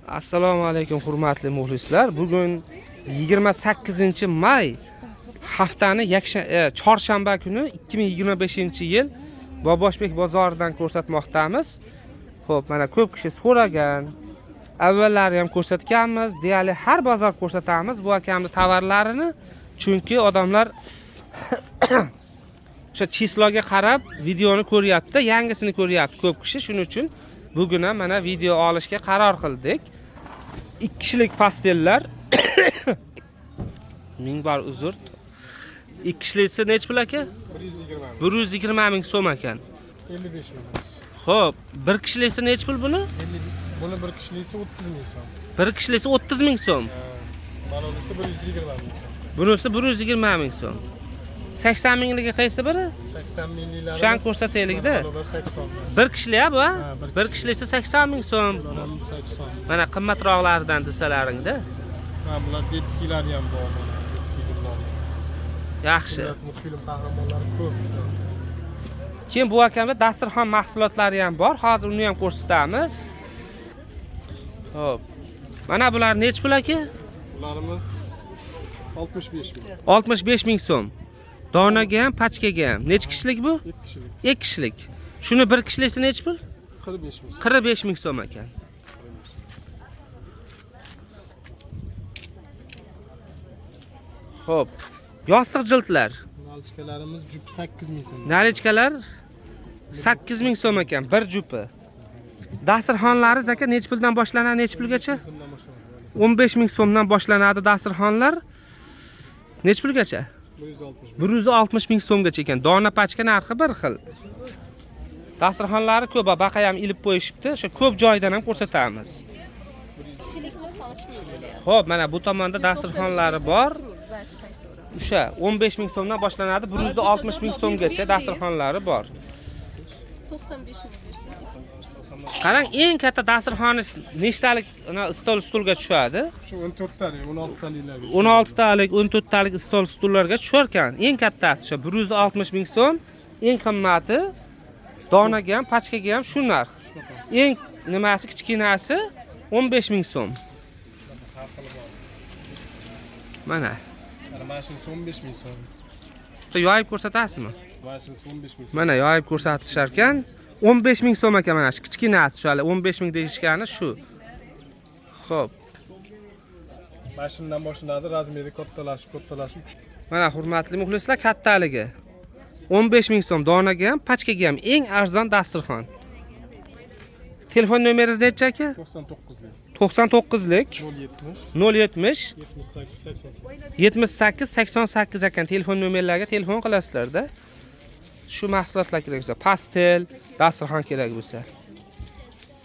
Assalomu alaykum hurmatli muxlislar. Bugun 28-may haftani chorshanba kuni 2025-yil Boboshbek bozoridan ko'rsatmoqdamiz. Xo'p, mana ko'p kishi so'ragan. Avvallari ham ko'rsatganmiz, deyarli har bozor ko'rsatamiz bu akamning tovarlarini, chunki odamlar o'sha chisloga qarab videoni ko'ryapti, yangisini ko'ryapti ko'p kishi. Shuning uchun bugun ham mana video olishga qaror qildik. 2 kishilik pastellar. Ming bor uzr. 2 kishilisi nech pul aka? 120 ming so'm ekan. 55 ming. Xo'p, 1 kishilisi nech pul buni? Buni 1 kishilisi 30 ming so'm. 1 kishilisi 30 ming so'm. Manolisi 120 ming so'm. Bunisi 120 ming so'm. 80 mingligi qaysi biri? 80 mingliklari. Shan ko'rsataylik-da. 80. 1 kishili bu? 1 kishilisi 80 ming so'm. 80. Mana qimmatroqlaridan desalaringda. Ha, bular detskilari ham bor. Detskilar. Yaxshi. Multfilm qahramonlari ko'p. Keyin bu akamda dasturxon mahsulotlari ham bor. Hozir uni ham ko'rsatamiz. Xo'p. Mana bular nech pul aka? Bularimiz 65 ming. 65 ming so'm. Donaga ham, pachkaga ham. Nech kishilik bu? 2 kishilik. 2 kishilik. Shuni 1 kishilisi nech pul? 45 ming. 45 ming so'm ekan. Xo'p. Yostiq jildlar. Nalichkalarimiz jup 8 ming so'm. Nalichkalar 8 ming so'm ekan, bir jupi. Dasturxonlari aka nech puldan boshlanadi, nech pulgacha? 15 ming so'mdan boshlanadi dasturxonlar. Nech pulgacha? 160 ming so'mgacha ekan. Dona pachka narxi bir xil. Dasturxonlari ko'p, baqa ham ilib qo'yishibdi. O'sha ko'p joydan ham ko'rsatamiz. Xo'p, mana bu tomonda dasturxonlari bor. O'sha 15 ming so'mdan boshlanadi, 160 ming so'mgacha dasturxonlari bor. 95 ming bersangiz. Qarang, eng katta dasturxoni nechtalik stol-stulga tushadi? Shu 14 talik, 16 taliklarga. 16 talik, 14 talik stol-stullarga tushar ekan. Eng kattasi o'sha 160 ming so'm, eng qimmati donaga ham, pachkaga ham shu narx. Eng nimasi kichkinasi 15 ming so'm. Mana. Mana shu 15 ming so'm. Yoyib ko'rsatasizmi? Mana shu 15 ming so'm. Mana yoyib ko'rsatishar ekan. 15 ming so'm ekan mana shu kichkinasi, shu hali 15 ming deyishgani shu. Xo'p. Mashindan boshlanadi, razmeri kattalashib. Mana hurmatli muxlislar, kattaligi 15 ming so'm, donaga ham, pachkaga ham eng arzon dasturxon. Telefon nomeringiz necha aka? 99lik. 99lik 070 78 88 ekan telefon nomerlariga telefon qilasizlar-da. Shu mahsulotlar kerak bo'lsa, pastel, dasturxon kerak bo'lsa.